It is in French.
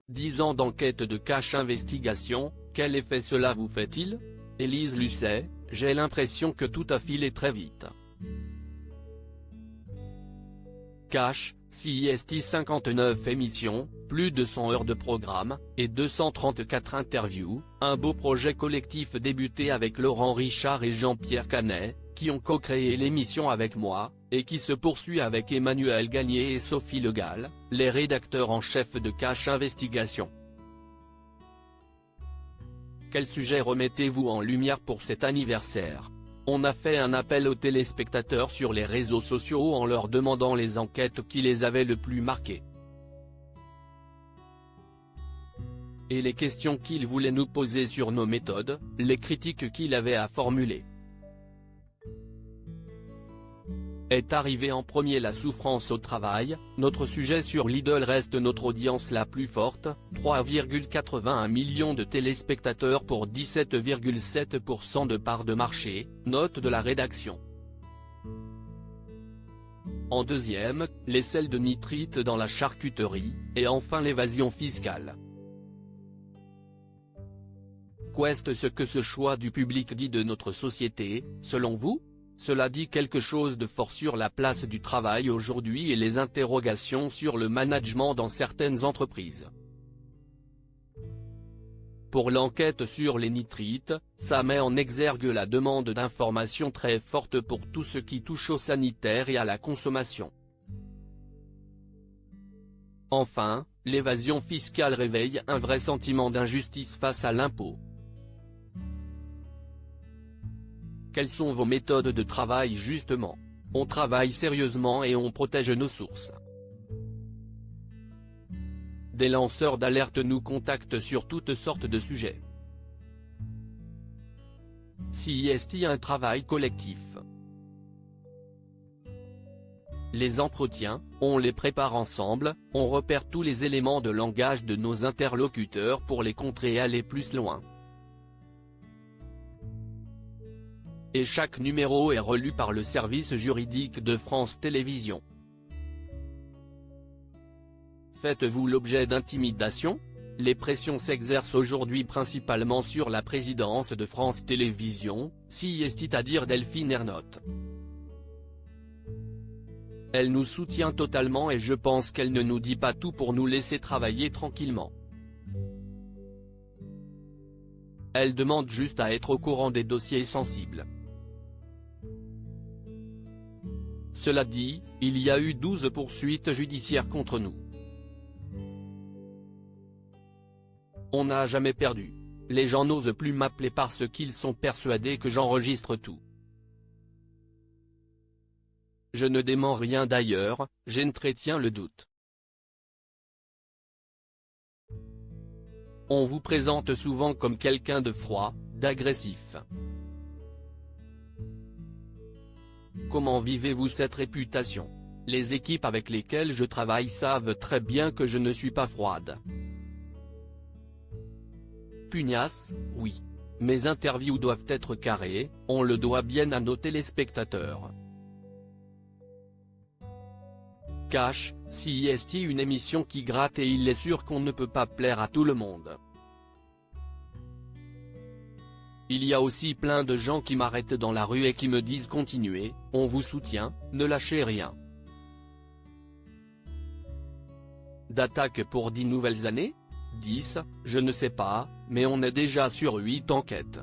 10 ans d'enquête de Cash Investigation, quel effet cela vous fait-il? Élise Lucet, j'ai l'impression que tout a filé très vite. Cash, CIST 59 émissions, plus de 100 heures de programme, et 234 interviews, un beau projet collectif débuté avec Laurent Richard et Jean-Pierre Canet, qui ont co-créé l'émission avec moi, et qui se poursuit avec Emmanuel Gagné et Sophie Le Gall, les rédacteurs en chef de Cash Investigation. Quel sujet remettez-vous en lumière pour cet anniversaire? On a fait un appel aux téléspectateurs sur les réseaux sociaux en leur demandant les enquêtes qui les avaient le plus marqués. Et les questions qu'ils voulaient nous poser sur nos méthodes, les critiques qu'il avait à formuler. Est arrivé en premier la souffrance au travail, notre sujet sur Lidl reste notre audience la plus forte, 3,81 millions de téléspectateurs pour 17,7% de part de marché, note de la rédaction. En deuxième, les sels de nitrite dans la charcuterie, et enfin l'évasion fiscale. Qu'est-ce que ce choix du public dit de notre société, selon vous? Cela dit quelque chose de fort sur la place du travail aujourd'hui et les interrogations sur le management dans certaines entreprises. Pour l'enquête sur les nitrites, ça met en exergue la demande d'informations très forte pour tout ce qui touche au sanitaire et à la consommation. Enfin, l'évasion fiscale réveille un vrai sentiment d'injustice face à l'impôt. Quelles sont vos méthodes de travail justement? On travaille sérieusement et on protège nos sources. Des lanceurs d'alerte nous contactent sur toutes sortes de sujets. CIST un travail collectif. Les entretiens, on les prépare ensemble, on repère tous les éléments de langage de nos interlocuteurs pour les contrer et aller plus loin. Et chaque numéro est relu par le service juridique de France Télévisions. Faites-vous l'objet d'intimidation? Les pressions s'exercent aujourd'hui principalement sur la présidence de France Télévisions, c'est-à-dire Delphine Ernotte. Elle nous soutient totalement et je pense qu'elle ne nous dit pas tout pour nous laisser travailler tranquillement. Elle demande juste à être au courant des dossiers sensibles. Cela dit, il y a eu 12 poursuites judiciaires contre nous. On n'a jamais perdu. Les gens n'osent plus m'appeler parce qu'ils sont persuadés que j'enregistre tout. Je ne dément rien d'ailleurs, j'entretiens le doute. On vous présente souvent comme quelqu'un de froid, d'agressif. Comment vivez-vous cette réputation? Les équipes avec lesquelles je travaille savent très bien que je ne suis pas froide. Pugnace, oui. Mes interviews doivent être carrées, on le doit bien à nos téléspectateurs. Cash, CIST une émission qui gratte et il est sûr qu'on ne peut pas plaire à tout le monde. Il y a aussi plein de gens qui m'arrêtent dans la rue et qui me disent continuez, on vous soutient, ne lâchez rien. D'attaque pour 10 nouvelles années? 10, je ne sais pas, mais on est déjà sur 8 enquêtes.